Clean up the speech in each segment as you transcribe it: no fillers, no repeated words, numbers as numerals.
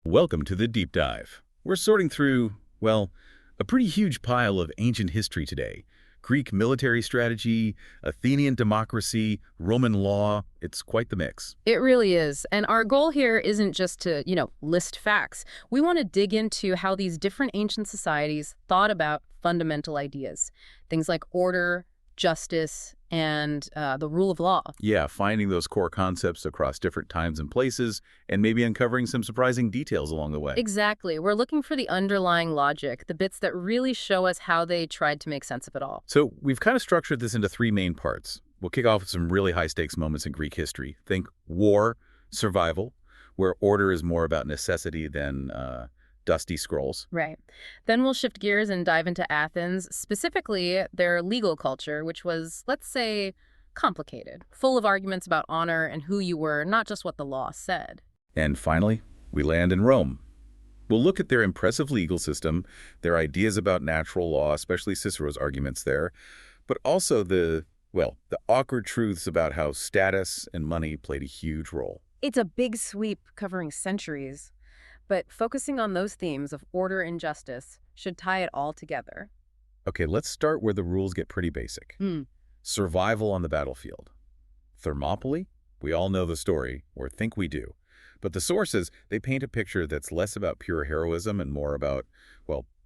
Welcome to the Deep Dive. We're sorting through, well, a pretty huge pile of ancient history today. Greek military strategy, Athenian democracy, Roman law. It's quite the mix. It really is. And our goal here isn't just to, list facts. We want to dig into how these different ancient societies thought about fundamental ideas. Things like order, justice, and the rule of law. Yeah, finding those core concepts across different times and places, and maybe uncovering some surprising details along the way. Exactly. We're looking for the underlying logic, the bits that really show us how they tried to make sense of it all. So we've kind of structured this into three main parts. We'll kick off with some really high-stakes moments in Greek history. Think war, survival, where order is more about necessity than dusty scrolls. Right. Then we'll shift gears and dive into Athens, specifically their legal culture, which was, let's say, complicated, full of arguments about honor and who you were, not just what the law said. And finally, we land in Rome. We'll look at their impressive legal system, their ideas about natural law, especially Cicero's arguments there, but also the awkward truths about how status and money played a huge role. It's a big sweep covering centuries, but focusing on those themes of order and justice should tie it all together. Okay, let's start where the rules get pretty basic. Survival on the battlefield. Thermopylae? We all know the story, or think we do. But the sources, they paint a picture that's less about pure heroism and more about,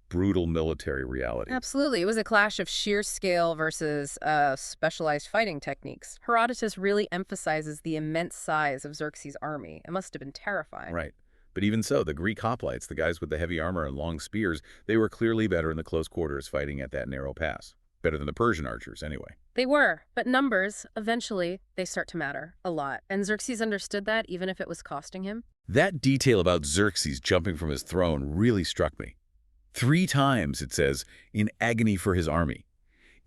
brutal military reality. Absolutely. It was a clash of sheer scale versus specialized fighting techniques. Herodotus really emphasizes the immense size of Xerxes' army. It must have been terrifying. Right. But even so, the Greek hoplites, the guys with the heavy armor and long spears, they were clearly better in the close quarters fighting at that narrow pass. Better than the Persian archers, anyway. They were, but numbers, eventually, they start to matter a lot. And Xerxes understood that, even if it was costing him. That detail about Xerxes jumping from his throne really struck me. 3 times, it says, in agony for his army.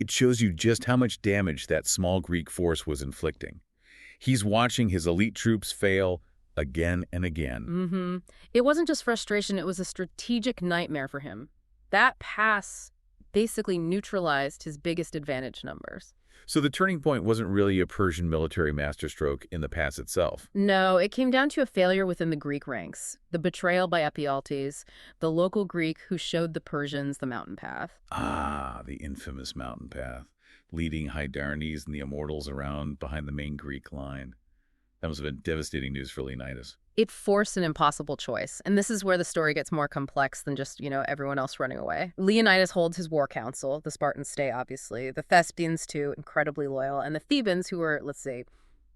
It shows you just how much damage that small Greek force was inflicting. He's watching his elite troops fail again and again. It wasn't just frustration, it was a strategic nightmare for him. That pass basically neutralized his biggest advantage numbers. So the turning point wasn't really a Persian military masterstroke in the pass itself. No, it came down to a failure within the Greek ranks. The betrayal by Ephialtes, the local Greek who showed the Persians the mountain path. Ah, the infamous mountain path, leading Hydarnes and the immortals around behind the main Greek line. That must have been devastating news for Leonidas. It forced an impossible choice, and this is where the story gets more complex than just, everyone else running away. Leonidas holds his war council. The Spartans stay, obviously. The Thespians, too, incredibly loyal. And the Thebans, who were, let's say,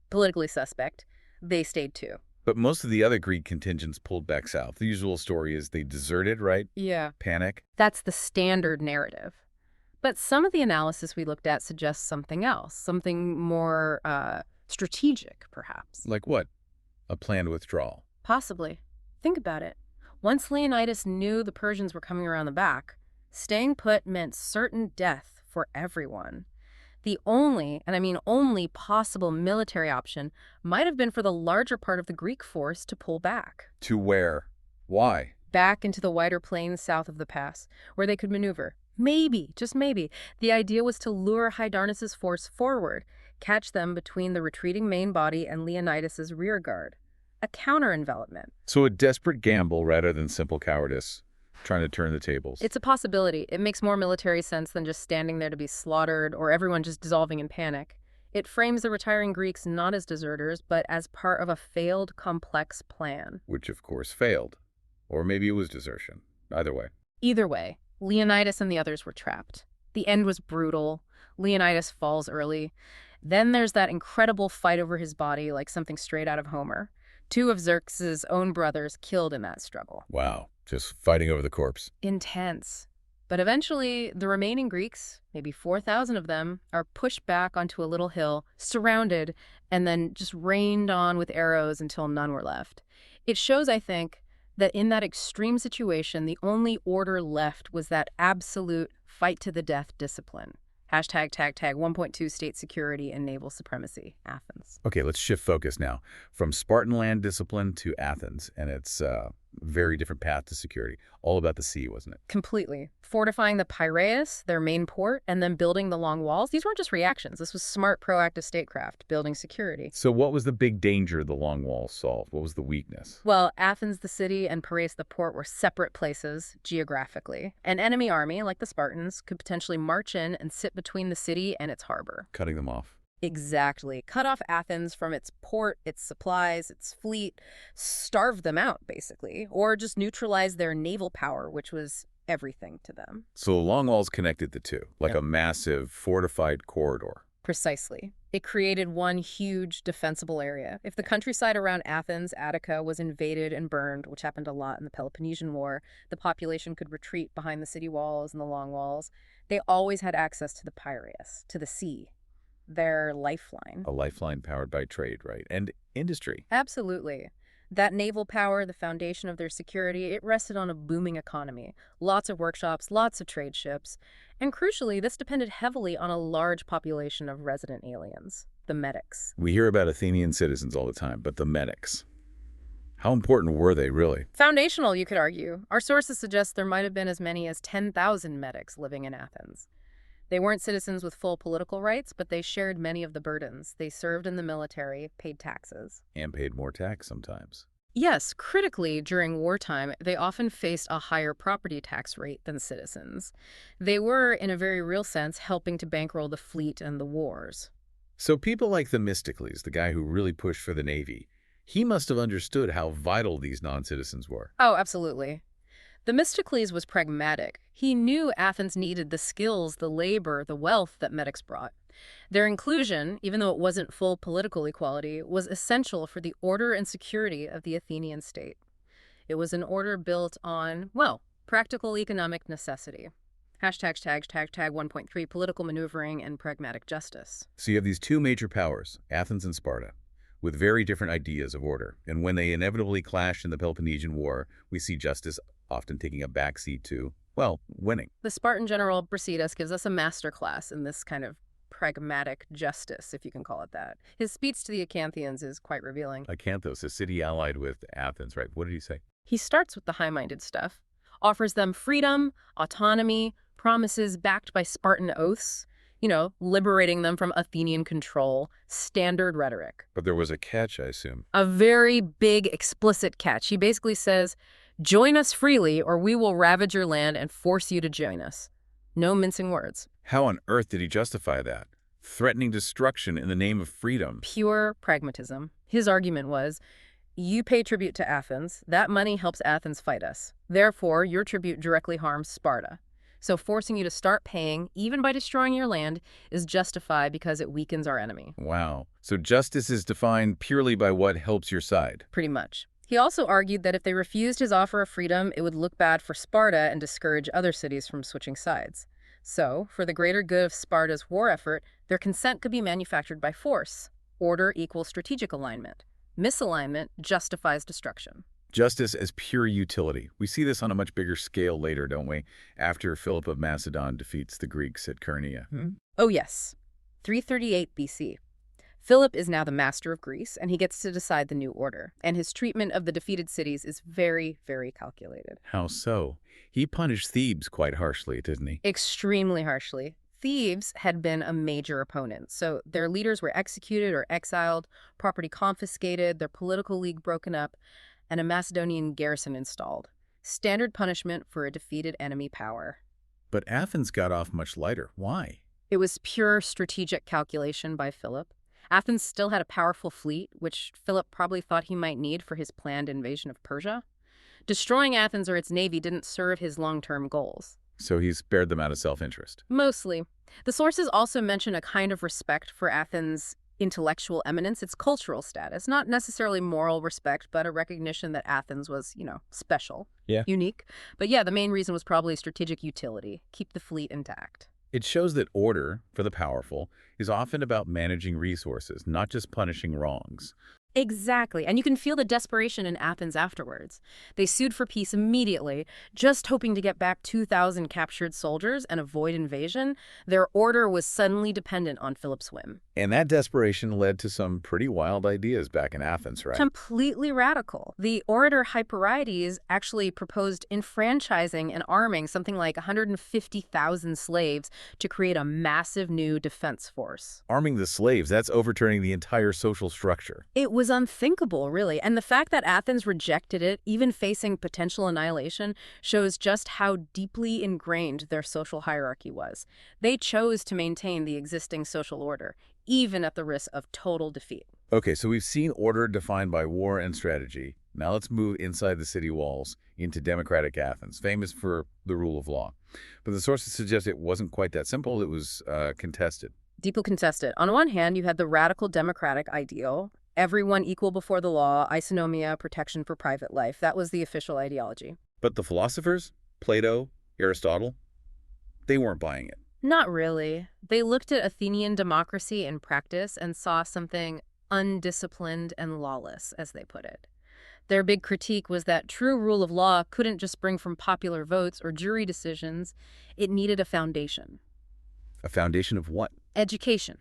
politically suspect, they stayed, too. But most of the other Greek contingents pulled back south. The usual story is they deserted, right? Yeah. Panic. That's the standard narrative. But some of the analysis we looked at suggests something else, something more strategic, perhaps. Like what? A planned withdrawal. Possibly. Think about it. Once Leonidas knew the Persians were coming around the back, staying put meant certain death for everyone. The only, and I mean only, possible military option might have been for the larger part of the Greek force to pull back. To where? Why? Back into the wider plains south of the pass, where they could maneuver. Maybe, just maybe, the idea was to lure Hydarnes' force forward, catch them between the retreating main body and Leonidas' rear guard. A counter-envelopment. So a desperate gamble rather than simple cowardice, trying to turn the tables. It's a possibility. It makes more military sense than just standing there to be slaughtered or everyone just dissolving in panic. It frames the retiring Greeks not as deserters, but as part of a failed, complex plan. Which, of course, failed. Or maybe it was desertion. Either way. Either way, Leonidas and the others were trapped. The end was brutal. Leonidas falls early. Then there's that incredible fight over his body, like something straight out of Homer. 2 of Xerxes' own brothers killed in that struggle. Wow, just fighting over the corpse. Intense. But eventually, the remaining Greeks, maybe 4,000 of them, are pushed back onto a little hill, surrounded, and then just rained on with arrows until none were left. It shows, I think, that in that extreme situation, the only order left was that absolute fight-to-the-death discipline. Hashtag 1.2 state security and naval supremacy, Athens. Okay, let's shift focus now from Spartan land discipline to Athens and its Very different path to security. All about the sea, wasn't it? Completely. Fortifying the Piraeus, their main port, and then building the long walls. These weren't just reactions. This was smart, proactive statecraft, building security. So what was the big danger the long walls solved? What was the weakness? Well, Athens, the city, and Piraeus, the port, were separate places geographically. An enemy army, like the Spartans, could potentially march in and sit between the city and its harbor. Cutting them off. Exactly. Cut off Athens from its port, its supplies, its fleet, starve them out, basically, or just neutralize their naval power, which was everything to them. So the long walls connected the two, like a massive fortified corridor. Precisely. It created one huge defensible area. If the countryside around Athens, Attica, was invaded and burned, which happened a lot in the Peloponnesian War, the population could retreat behind the city walls and the long walls. They always had access to the Piraeus, to the sea. Their lifeline. A lifeline powered by trade, right? And industry. Absolutely. That naval power, the foundation of their security, it rested on a booming economy. Lots of workshops, lots of trade ships. And crucially, this depended heavily on a large population of resident aliens, the medics. We hear about Athenian citizens all the time, but the medics. How important were they, really? Foundational, you could argue. Our sources suggest there might have been as many as 10,000 medics living in Athens. They weren't citizens with full political rights, but they shared many of the burdens. They served in the military, paid taxes. And paid more tax sometimes. Yes, critically, during wartime, they often faced a higher property tax rate than citizens. They were, in a very real sense, helping to bankroll the fleet and the wars. So people like Themistocles, the guy who really pushed for the Navy, he must have understood how vital these non-citizens were. Oh, absolutely. Themistocles was pragmatic. He knew Athens needed the skills, the labor, the wealth that medics brought. Their inclusion, even though it wasn't full political equality, was essential for the order and security of the Athenian state. It was an order built on, well, practical economic necessity. Hashtag 1.3, political maneuvering and pragmatic justice. So you have these two major powers, Athens and Sparta, with very different ideas of order. And when they inevitably clashed in the Peloponnesian War, we see justice often taking a backseat to, well, winning. The Spartan general Brasidas gives us a masterclass in this kind of pragmatic justice, if you can call it that. His speech to the Acanthians is quite revealing. Acanthos, a city allied with Athens, right? What did he say? He starts with the high-minded stuff, offers them freedom, autonomy, promises backed by Spartan oaths, liberating them from Athenian control, standard rhetoric. But there was a catch, I assume. A very big, explicit catch. He basically says, join us freely or we will ravage your land and force you to join us. No mincing words. How on earth did he justify that? Threatening destruction in the name of freedom. Pure pragmatism. His argument was, you pay tribute to Athens, that money helps Athens fight us. Therefore, your tribute directly harms Sparta. So forcing you to start paying, even by destroying your land, is justified because it weakens our enemy. Wow. So justice is defined purely by what helps your side. Pretty much. He also argued that if they refused his offer of freedom, it would look bad for Sparta and discourage other cities from switching sides. So, for the greater good of Sparta's war effort, their consent could be manufactured by force. Order equals strategic alignment. Misalignment justifies destruction. Justice as pure utility. We see this on a much bigger scale later, don't we? After Philip of Macedon defeats the Greeks at Chernea. Oh yes, 338 BC. Philip is now the master of Greece, and he gets to decide the new order. And his treatment of the defeated cities is very, very calculated. How so? He punished Thebes quite harshly, didn't he? Extremely harshly. Thebes had been a major opponent, so their leaders were executed or exiled, property confiscated, their political league broken up, and a Macedonian garrison installed. Standard punishment for a defeated enemy power. But Athens got off much lighter. Why? It was pure strategic calculation by Philip. Athens still had a powerful fleet, which Philip probably thought he might need for his planned invasion of Persia. Destroying Athens or its navy didn't serve his long-term goals. So he spared them out of self-interest. Mostly. The sources also mention a kind of respect for Athens' intellectual eminence, its cultural status. Not necessarily moral respect, but a recognition that Athens was, special, unique. But yeah, the main reason was probably strategic utility. Keep the fleet intact. It shows that order, for the powerful, is often about managing resources, not just punishing wrongs. Exactly. And you can feel the desperation in Athens afterwards. They sued for peace immediately, just hoping to get back 2,000 captured soldiers and avoid invasion. Their order was suddenly dependent on Philip's whim. And that desperation led to some pretty wild ideas back in Athens, right? Completely radical. The orator Hyperides actually proposed enfranchising and arming something like 150,000 slaves to create a massive new defense force. Arming the slaves, that's overturning the entire social structure. It was unthinkable, really, and the fact that Athens rejected it, even facing potential annihilation, shows just how deeply ingrained their social hierarchy was. They chose to maintain the existing social order, even at the risk of total defeat. Okay, so we've seen order defined by war and strategy. Now let's move inside the city walls into democratic Athens, famous for the rule of law. But the sources suggest it wasn't quite that simple. It was contested. Deeply contested. On one hand, you had the radical democratic ideal, everyone equal before the law, isonomia, protection for private life. That was the official ideology. But the philosophers, Plato, Aristotle, they weren't buying it. Not really. They looked at Athenian democracy in practice and saw something undisciplined and lawless, as they put it. Their big critique was that true rule of law couldn't just spring from popular votes or jury decisions. It needed a foundation. A foundation of what? Education,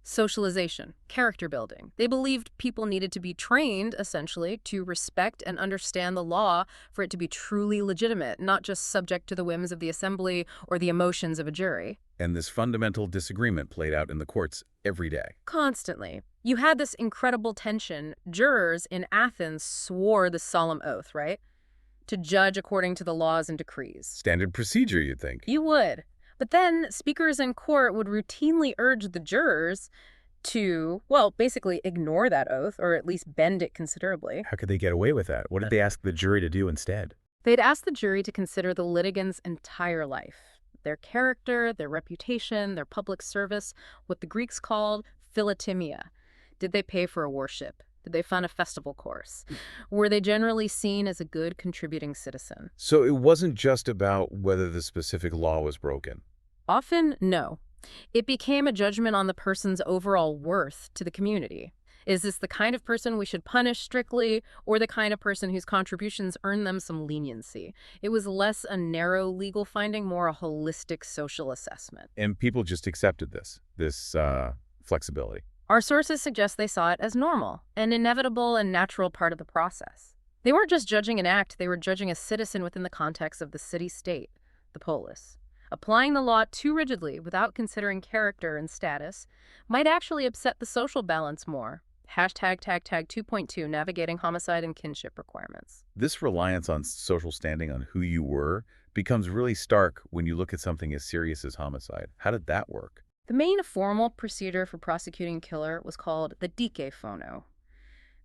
socialization, character building. They believed people needed to be trained, essentially, to respect and understand the law for it to be truly legitimate, not just subject to the whims of the assembly or the emotions of a jury. And this fundamental disagreement played out in the courts every day. Constantly. You had this incredible tension. Jurors in Athens swore the solemn oath, right? To judge according to the laws and decrees. Standard procedure, you'd think. You would. But then speakers in court would routinely urge the jurors to, well, basically ignore that oath or at least bend it considerably. How could they get away with that? What did they ask the jury to do instead? They'd ask the jury to consider the litigant's entire life, their character, their reputation, their public service, what the Greeks called philotimia. Did they pay for a worship? Did they fund a festival course? Were they generally seen as a good contributing citizen? So it wasn't just about whether the specific law was broken. Often, no. It became a judgment on the person's overall worth to the community. Is this the kind of person we should punish strictly, or the kind of person whose contributions earn them some leniency? It was less a narrow legal finding, more a holistic social assessment. And people just accepted this flexibility. Our sources suggest they saw it as normal, an inevitable and natural part of the process. They weren't just judging an act, they were judging a citizen within the context of the city-state, the polis. Applying the law too rigidly without considering character and status might actually upset the social balance more. Hashtag 2.2, navigating homicide and kinship requirements. This reliance on social standing, on who you were, becomes really stark when you look at something as serious as homicide. How did that work? The main formal procedure for prosecuting a killer was called the dike phono.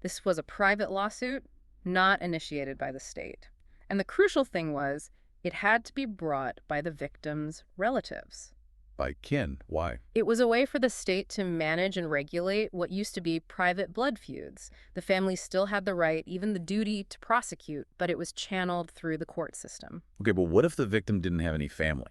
This was a private lawsuit, not initiated by the state. And the crucial thing was, it had to be brought by the victim's relatives. By kin. Why? It was a way for the state to manage and regulate what used to be private blood feuds. The family still had the right, even the duty, to prosecute, but it was channeled through the court system. Okay, but what if the victim didn't have any family?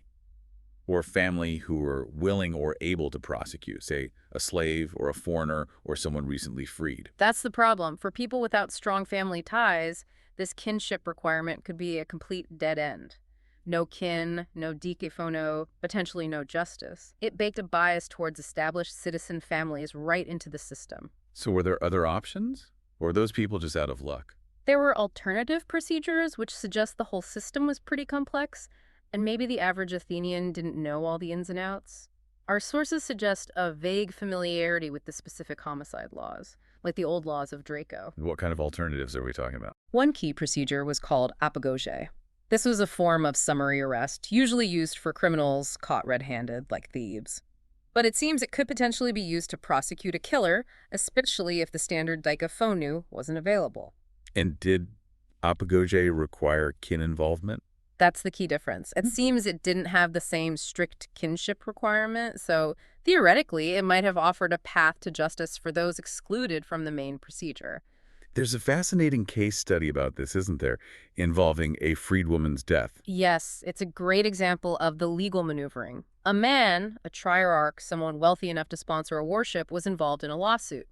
Or family who were willing or able to prosecute, say a slave or a foreigner or someone recently freed? That's the problem. For people without strong family ties, this kinship requirement could be a complete dead end. No kin, no dike phono, potentially no justice. It baked a bias towards established citizen families right into the system. So were there other options? Or were those people just out of luck? There were alternative procedures, which suggest the whole system was pretty complex, and maybe the average Athenian didn't know all the ins and outs. Our sources suggest a vague familiarity with the specific homicide laws, like the old laws of Draco. What kind of alternatives are we talking about? One key procedure was called apagoge. This was a form of summary arrest, usually used for criminals caught red-handed, like thieves. But it seems it could potentially be used to prosecute a killer, especially if the standard dike phono wasn't available. And did apagoge require kin involvement? That's the key difference. It seems it didn't have the same strict kinship requirement, so theoretically, it might have offered a path to justice for those excluded from the main procedure. There's a fascinating case study about this, isn't there, involving a freed woman's death. Yes, it's a great example of the legal maneuvering. A man, a triarch, someone wealthy enough to sponsor a worship, was involved in a lawsuit.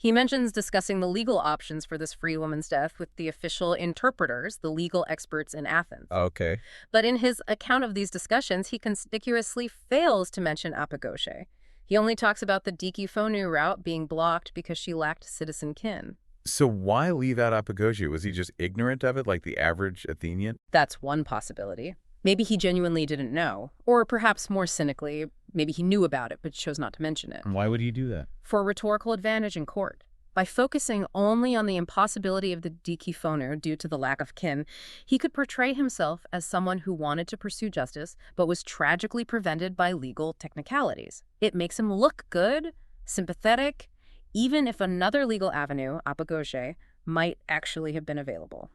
He mentions discussing the legal options for this free woman's death with the official interpreters, the legal experts in Athens. Okay. But in his account of these discussions, he conspicuously fails to mention apogauche. He only talks about the Dikiphonou route being blocked because she lacked citizen kin. So why leave out apogauche? Was he just ignorant of it like the average Athenian? That's one possibility. Maybe he genuinely didn't know. Or perhaps more cynically, maybe he knew about it but chose not to mention it. And why would he do that? For rhetorical advantage in court. By focusing only on the impossibility of the Dikiphonou due to the lack of kin, he could portray himself as someone who wanted to pursue justice but was tragically prevented by legal technicalities. It makes him look good, sympathetic, even if another legal avenue, apogauche, might actually have been available.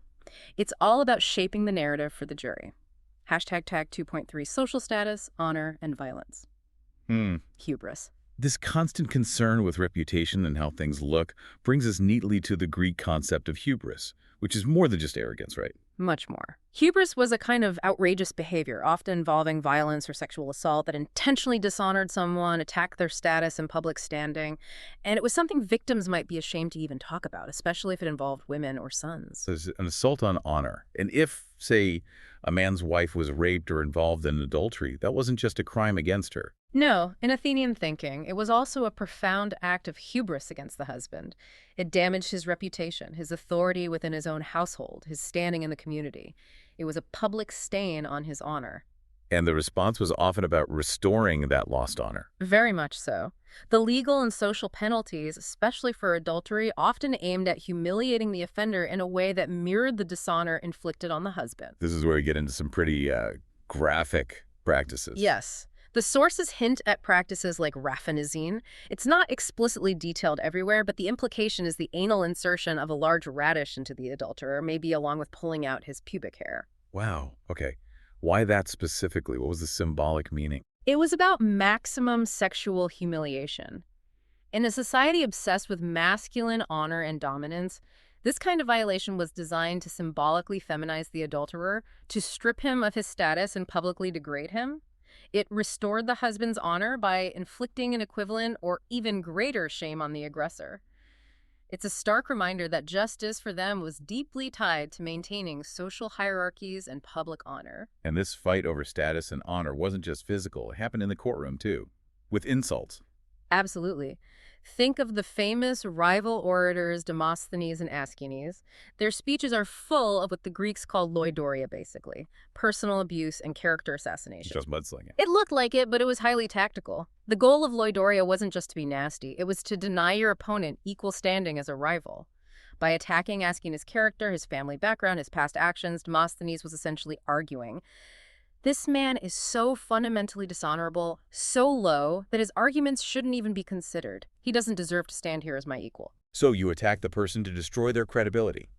It's all about shaping the narrative for the jury. Hashtag tag 2.3 social status, honor, and violence. Hubris. This constant concern with reputation and how things look brings us neatly to the Greek concept of hubris, which is more than just arrogance, right? Much more. Hubris was a kind of outrageous behavior, often involving violence or sexual assault that intentionally dishonored someone, attacked their status and public standing, and it was something victims might be ashamed to even talk about, especially if it involved women or sons. So it's an assault on honor. And if, say, a man's wife was raped or involved in adultery, that wasn't just a crime against her. No, in Athenian thinking, it was also a profound act of hubris against the husband. It damaged his reputation, his authority within his own household, his standing in the community. It was a public stain on his honor. And the response was often about restoring that lost honor. Very much so. The legal and social penalties, especially for adultery, often aimed at humiliating the offender in a way that mirrored the dishonor inflicted on the husband. This is where we get into some pretty graphic practices. Yes. The sources hint at practices like raphanizine. It's not explicitly detailed everywhere, but the implication is the anal insertion of a large radish into the adulterer, maybe along with pulling out his pubic hair. Wow. Okay. Why that specifically? What was the symbolic meaning? It was about maximum sexual humiliation. In a society obsessed with masculine honor and dominance, this kind of violation was designed to symbolically feminize the adulterer, to strip him of his status and publicly degrade him. It restored the husband's honor by inflicting an equivalent or even greater shame on the aggressor. It's a stark reminder that justice for them was deeply tied to maintaining social hierarchies and public honor. And this fight over status and honor wasn't just physical. It happened in the courtroom, too, with insults. Absolutely. Think of the famous rival orators Demosthenes and Aeschines. Their speeches are full of what the Greeks call loidoria, basically, personal abuse and character assassination. Just mudslinging. It looked like it, but it was highly tactical. The goal of loidoria wasn't just to be nasty. It was to deny your opponent equal standing as a rival. By attacking Aeschines' character, his family background, his past actions, Demosthenes was essentially arguing, this man is so fundamentally dishonorable, so low, that his arguments shouldn't even be considered. He doesn't deserve to stand here as my equal. So you attack the person to destroy their credibility,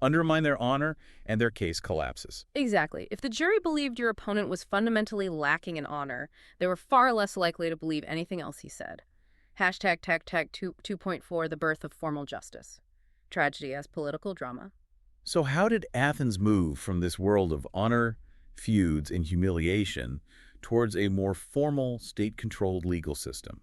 undermine their honor, and their case collapses. Exactly. If the jury believed your opponent was fundamentally lacking in honor, they were far less likely to believe anything else he said. Hashtag tag 2.4, the birth of formal justice. Tragedy as political drama. So how did Athens move from this world of honor, feuds, and humiliation towards a more formal, state-controlled legal system?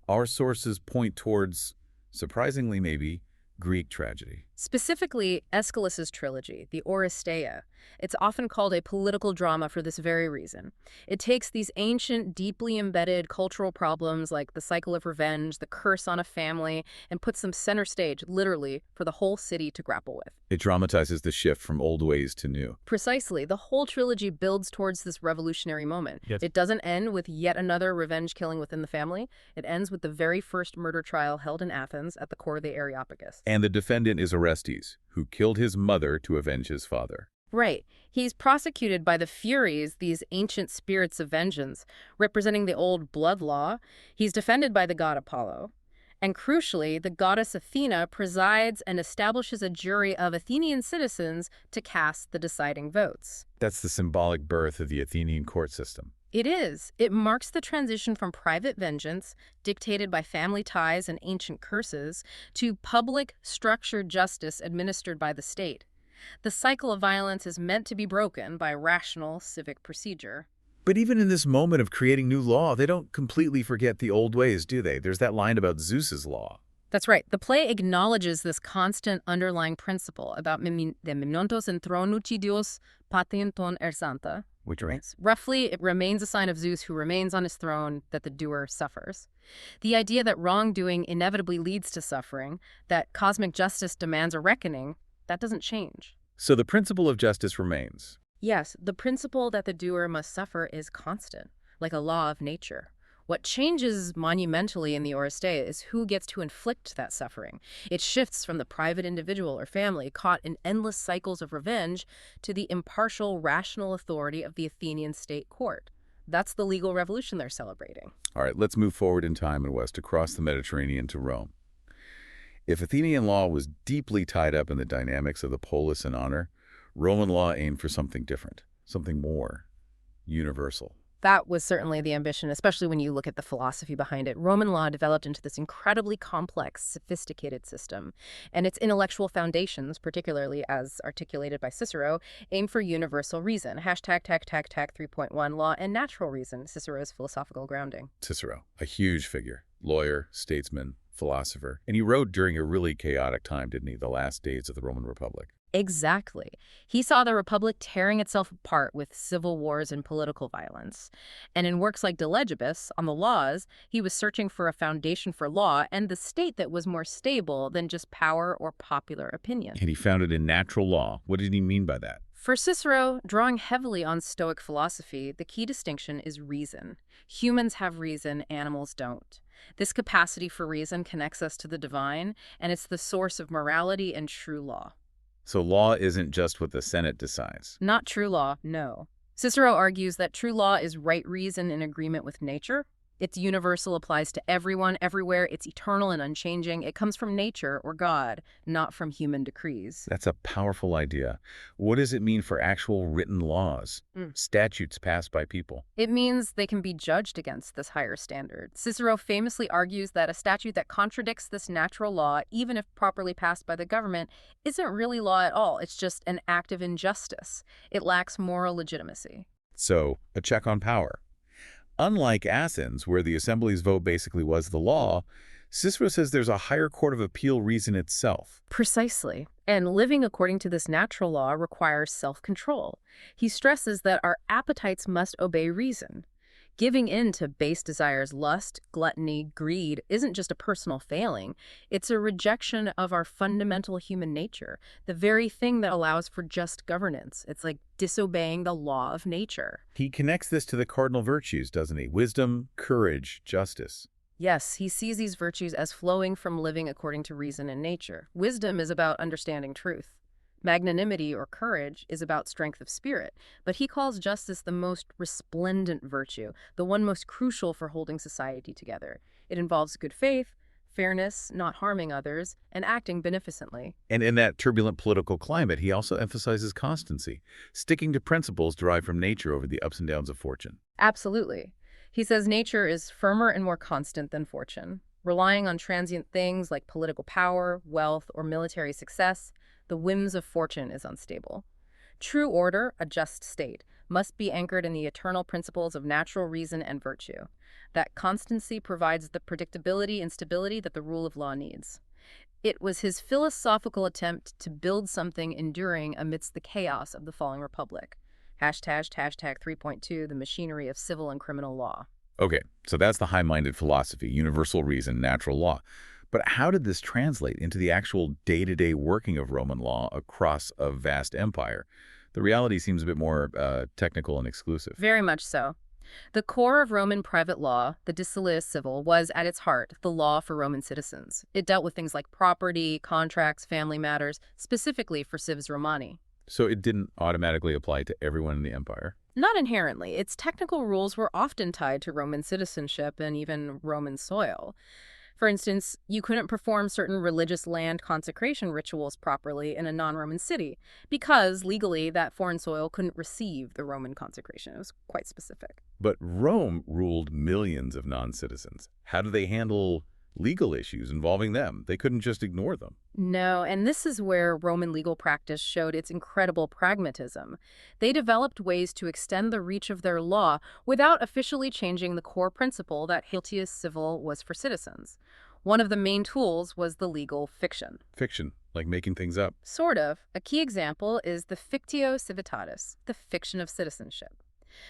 Our sources point towards, surprisingly maybe, Greek tragedy. Specifically, Aeschylus's trilogy, the Oresteia. It's often called a political drama for this very reason. It takes these ancient, deeply embedded cultural problems like the cycle of revenge, the curse on a family, and puts them center stage, literally, for the whole city to grapple with. It dramatizes the shift from old ways to new. Precisely. The whole trilogy builds towards this revolutionary moment. Yes. It doesn't end with yet another revenge killing within the family. It ends with the very first murder trial held in Athens at the core of the Areopagus. And the defendant is Orestes, who killed his mother to avenge his father. Right. He's prosecuted by the Furies, these ancient spirits of vengeance, representing the old blood law. He's defended by the god Apollo. And crucially, the goddess Athena presides and establishes a jury of Athenian citizens to cast the deciding votes. That's the symbolic birth of the Athenian court system. It is. It marks the transition from private vengeance, dictated by family ties and ancient curses, to public, structured justice administered by the state. The cycle of violence is meant to be broken by rational civic procedure. But even in this moment of creating new law, they don't completely forget the old ways, do they? There's that line about Zeus's law. That's right. The play acknowledges this constant underlying principle about de mementos en throne Dios patienton ersanta, Which means roughly, it remains a sign of Zeus who remains on his throne that the doer suffers. The idea that wrongdoing inevitably leads to suffering, that cosmic justice demands a reckoning, that doesn't change. So the principle of justice remains. Yes, the principle that the doer must suffer is constant, like a law of nature. What changes monumentally in the Oresteia is who gets to inflict that suffering. It shifts from the private individual or family caught in endless cycles of revenge to the impartial, rational authority of the Athenian state court. That's the legal revolution they're celebrating. All right, let's move forward in time and west across the Mediterranean to Rome. If Athenian law was deeply tied up in the dynamics of the polis and honor, Roman law aimed for something different, something more universal. That was certainly the ambition, especially when you look at the philosophy behind it. Roman law developed into this incredibly complex, sophisticated system, and its intellectual foundations, particularly as articulated by Cicero, aim for universal reason. Hashtag 3.1 law and natural reason, Cicero's philosophical grounding. Cicero, a huge figure, lawyer, statesman, philosopher, and he wrote during a really chaotic time, didn't he? The last days of the Roman Republic. Exactly. He saw the Republic tearing itself apart with civil wars and political violence. And in works like De Legibus, on the laws, he was searching for a foundation for law and the state that was more stable than just power or popular opinion. And he found it in natural law. What did he mean by that? For Cicero, drawing heavily on Stoic philosophy, the key distinction is reason. Humans have reason, animals don't. This capacity for reason connects us to the divine, and it's the source of morality and true law. So law isn't just what the Senate decides. Not true law, no. Cicero argues that true law is right reason in agreement with nature. It's universal, applies to everyone, everywhere. It's eternal and unchanging. It comes from nature or God, not from human decrees. That's a powerful idea. What does it mean for actual written laws, statutes passed by people? It means they can be judged against this higher standard. Cicero famously argues that a statute that contradicts this natural law, even if properly passed by the government, isn't really law at all. It's just an act of injustice. It lacks moral legitimacy. So, a check on power. Unlike Athens, where the assembly's vote basically was the law, Cicero says there's a higher court of appeal reason itself. Precisely. And living according to this natural law requires self-control. He stresses that our appetites must obey reason. Giving in to base desires, lust, gluttony, greed isn't just a personal failing. It's a rejection of our fundamental human nature, the very thing that allows for just governance. It's like disobeying the law of nature. He connects this to the cardinal virtues, doesn't he? Wisdom, courage, justice. Yes, he sees these virtues as flowing from living according to reason and nature. Wisdom is about understanding truth. Magnanimity or courage is about strength of spirit, but he calls justice the most resplendent virtue, the one most crucial for holding society together. It involves good faith, fairness, not harming others, and acting beneficently. And in that turbulent political climate, he also emphasizes constancy, sticking to principles derived from nature over the ups and downs of fortune. Absolutely. He says nature is firmer and more constant than fortune. Relying on transient things like political power, wealth, or military success, the whims of fortune is unstable. True order, a just state, must be anchored in the eternal principles of natural reason and virtue. That constancy provides the predictability and stability that the rule of law needs. It was his philosophical attempt to build something enduring amidst the chaos of the falling republic. Hashtag 3.2, the machinery of civil and criminal law. Okay, so that's the high-minded philosophy, universal reason, natural law. But how did this translate into the actual day-to-day working of Roman law across a vast empire? The reality seems a bit more technical and exclusive. Very much so. The core of Roman private law, the de Civilis Civil, was at its heart the law for Roman citizens. It dealt with things like property, contracts, family matters, specifically for cives Romani. So it didn't automatically apply to everyone in the empire? Not inherently. Its technical rules were often tied to Roman citizenship and even Roman soil. For instance, you couldn't perform certain religious land consecration rituals properly in a non-Roman city because, legally, that foreign soil couldn't receive the Roman consecration. It was quite specific. But Rome ruled millions of non-citizens. How do they handle legal issues involving them? They couldn't just ignore them. No, and this is where Roman legal practice showed its incredible pragmatism. They developed ways to extend the reach of their law without officially changing the core principle that habeas civil was for citizens. One of the main tools was the legal fiction. Fiction, like making things up. Sort of. A key example is the fictio civitatis, the fiction of citizenship.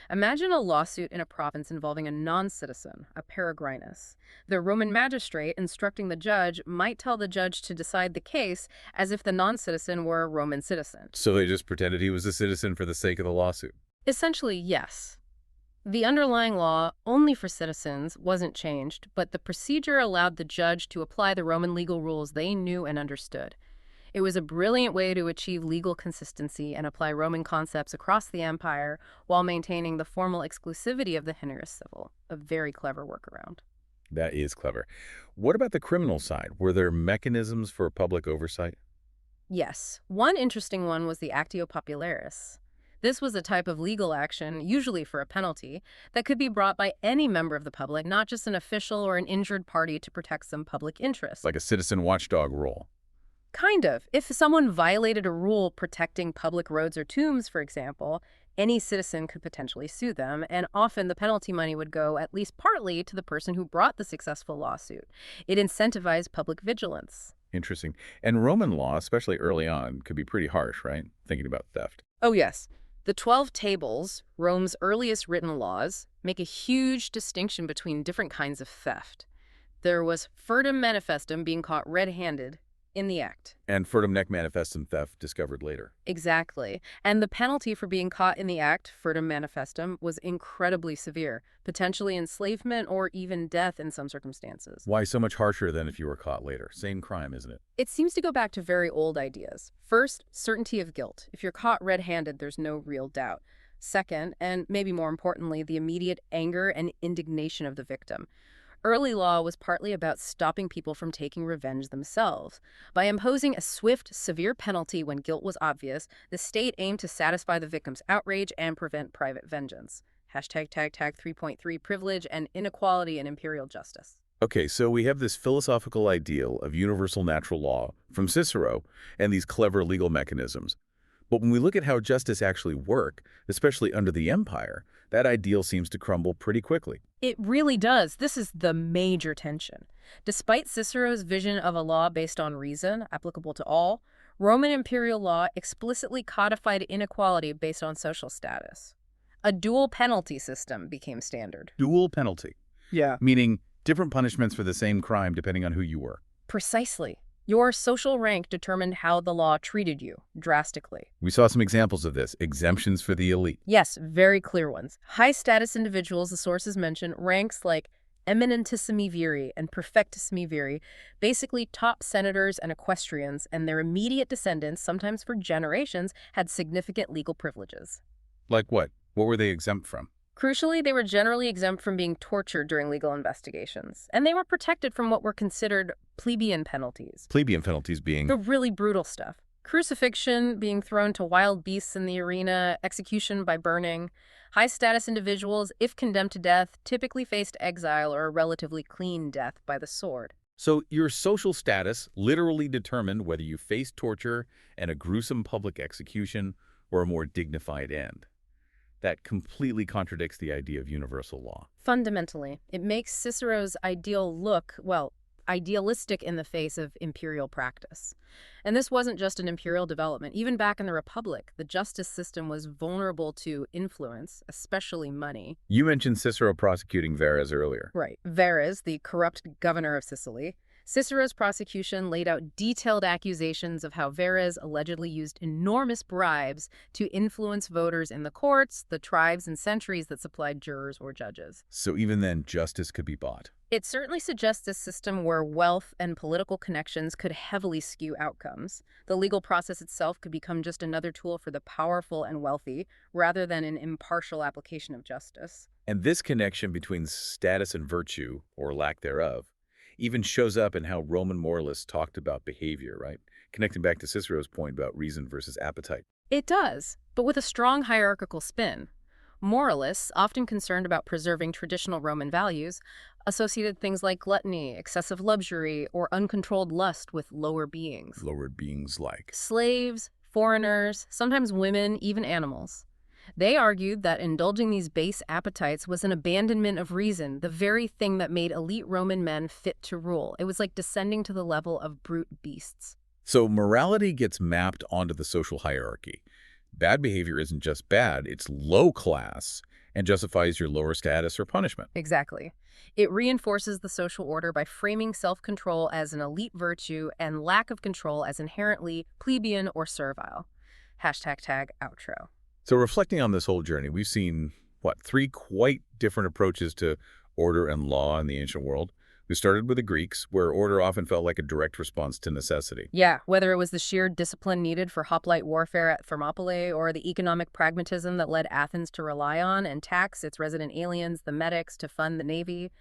Imagine a lawsuit in a province involving a non-citizen, a peregrinus. The Roman magistrate instructing the judge might tell the judge to decide the case as if the non-citizen were a Roman citizen. So they just pretended he was a citizen for the sake of the lawsuit. Essentially, yes. The underlying law, only for citizens, wasn't changed, but the procedure allowed the judge to apply the Roman legal rules they knew and understood. It was a brilliant way to achieve legal consistency and apply Roman concepts across the empire while maintaining the formal exclusivity of the Henrius Civil. A very clever workaround. That is clever. What about the criminal side? Were there mechanisms for public oversight? Yes. One interesting one was the actio popularis. This was a type of legal action, usually for a penalty, that could be brought by any member of the public, not just an official or an injured party to protect some public interest. Like a citizen watchdog role. Kind of. If someone violated a rule protecting public roads or tombs, for example, any citizen could potentially sue them, and often the penalty money would go at least partly to the person who brought the successful lawsuit. It incentivized public vigilance. Interesting. And Roman law, especially early on, could be pretty harsh, right? Thinking about theft. Oh, yes. The 12 Tables, Rome's earliest written laws, make a huge distinction between different kinds of theft. There was furtum manifestum, being caught red-handed, in the act. And furtum nec manifestum theft discovered later. Exactly. And the penalty for being caught in the act, furtum manifestum, was incredibly severe, potentially enslavement or even death in some circumstances. Why so much harsher than if you were caught later? Same crime, isn't it? It seems to go back to very old ideas. First, certainty of guilt. If you're caught red-handed, there's no real doubt. Second, and maybe more importantly, the immediate anger and indignation of the victim. Early law was partly about stopping people from taking revenge themselves. By imposing a swift, severe penalty when guilt was obvious, the state aimed to satisfy the victim's outrage and prevent private vengeance. Hashtag 3.3 privilege and inequality in imperial justice. Okay, so we have this philosophical ideal of universal natural law from Cicero and these clever legal mechanisms. But when we look at how justice actually worked, especially under the empire, that ideal seems to crumble pretty quickly. It really does. This is the major tension. Despite Cicero's vision of a law based on reason, applicable to all, Roman imperial law explicitly codified inequality based on social status. A dual penalty system became standard. Dual penalty. Yeah. Meaning different punishments for the same crime depending on who you were. Precisely. Your social rank determined how the law treated you, drastically. We saw some examples of this, exemptions for the elite. Yes, very clear ones. High-status individuals, the sources mention, ranks like eminentissimi viri and perfectissimi viri, basically top senators and equestrians, and their immediate descendants, sometimes for generations, had significant legal privileges. Like what? What were they exempt from? Crucially, they were generally exempt from being tortured during legal investigations, and they were protected from what were considered plebeian penalties. Plebeian penalties being... The really brutal stuff. Crucifixion, being thrown to wild beasts in the arena, execution by burning. High-status individuals, if condemned to death, typically faced exile or a relatively clean death by the sword. So your social status literally determined whether you faced torture and a gruesome public execution or a more dignified end. That completely contradicts the idea of universal law. Fundamentally, it makes Cicero's ideal look, well, idealistic in the face of imperial practice. And this wasn't just an imperial development. Even back in the Republic, the justice system was vulnerable to influence, especially money. You mentioned Cicero prosecuting Verres earlier. Right. Verres, the corrupt governor of Sicily. Cicero's prosecution laid out detailed accusations of how Verres allegedly used enormous bribes to influence voters in the courts, the tribes and centuries that supplied jurors or judges. So even then, justice could be bought. It certainly suggests a system where wealth and political connections could heavily skew outcomes. The legal process itself could become just another tool for the powerful and wealthy, rather than an impartial application of justice. And this connection between status and virtue, or lack thereof, even shows up in how Roman moralists talked about behavior, right? Connecting back to Cicero's point about reason versus appetite. It does, but with a strong hierarchical spin. Moralists, often concerned about preserving traditional Roman values, associated things like gluttony, excessive luxury, or uncontrolled lust with lower beings. Lower beings like? Slaves, foreigners, sometimes women, even animals. They argued that indulging these base appetites was an abandonment of reason, the very thing that made elite Roman men fit to rule. It was like descending to the level of brute beasts. So morality gets mapped onto the social hierarchy. Bad behavior isn't just bad, it's low class and justifies your lower status or punishment. Exactly. It reinforces the social order by framing self-control as an elite virtue and lack of control as inherently plebeian or servile. Hashtag outro. So reflecting on this whole journey, we've seen, three quite different approaches to order and law in the ancient world. We started with the Greeks, where order often felt like a direct response to necessity. Yeah, whether it was the sheer discipline needed for hoplite warfare at Thermopylae or the economic pragmatism that led Athens to rely on and tax its resident aliens, the metics, to fund the navy,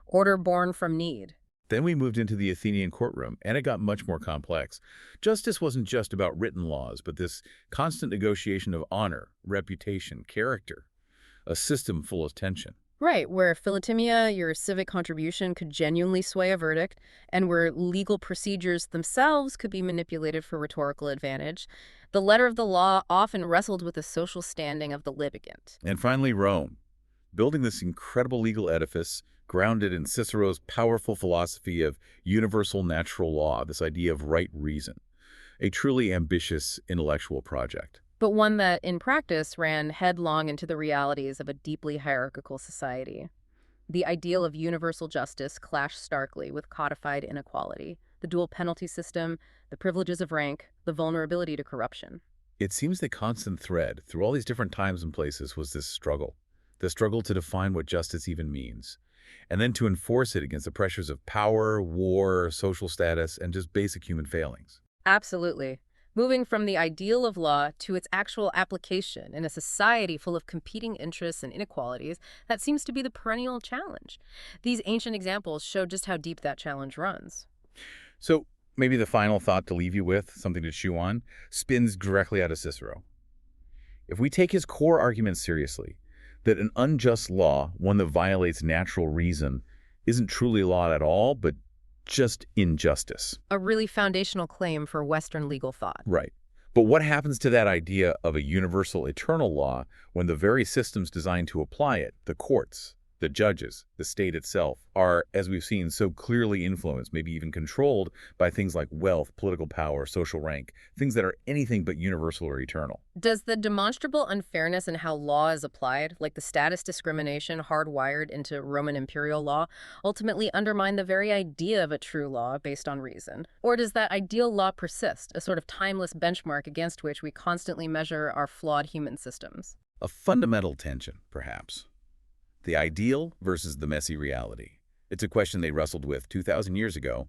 order born from need. Then we moved into the Athenian courtroom, and it got much more complex. Justice wasn't just about written laws, but this constant negotiation of honor, reputation, character, a system full of tension. Right, where philotimia, your civic contribution, could genuinely sway a verdict, and where legal procedures themselves could be manipulated for rhetorical advantage. The letter of the law often wrestled with the social standing of the litigant. And finally, Rome, building this incredible legal edifice grounded in Cicero's powerful philosophy of universal natural law, this idea of right reason, a truly ambitious intellectual project. But one that, in practice, ran headlong into the realities of a deeply hierarchical society. The ideal of universal justice clashed starkly with codified inequality, the dual penalty system, the privileges of rank, the vulnerability to corruption. It seems the constant thread through all these different times and places was this struggle, the struggle to define what justice even means, and then to enforce it against the pressures of power, war, social status, and just basic human failings. Absolutely. Moving from the ideal of law to its actual application in a society full of competing interests and inequalities, that seems to be the perennial challenge. These ancient examples show just how deep that challenge runs. So maybe the final thought to leave you with, something to chew on, spins directly out of Cicero. If we take his core argument seriously, that an unjust law, one that violates natural reason, isn't truly law at all, but just injustice. A really foundational claim for Western legal thought. Right. But what happens to that idea of a universal eternal law when the very systems designed to apply it, the courts, the judges, the state itself, are, as we've seen, so clearly influenced, maybe even controlled by things like wealth, political power, social rank, things that are anything but universal or eternal? Does the demonstrable unfairness in how law is applied, like the status discrimination hardwired into Roman imperial law, ultimately undermine the very idea of a true law based on reason? Or does that ideal law persist, a sort of timeless benchmark against which we constantly measure our flawed human systems? A fundamental tension, perhaps. The ideal versus the messy reality. It's a question they wrestled with 2,000 years ago,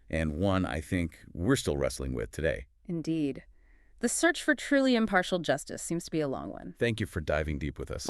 and one I think we're still wrestling with today. Indeed. The search for truly impartial justice seems to be a long one. Thank you for diving deep with us.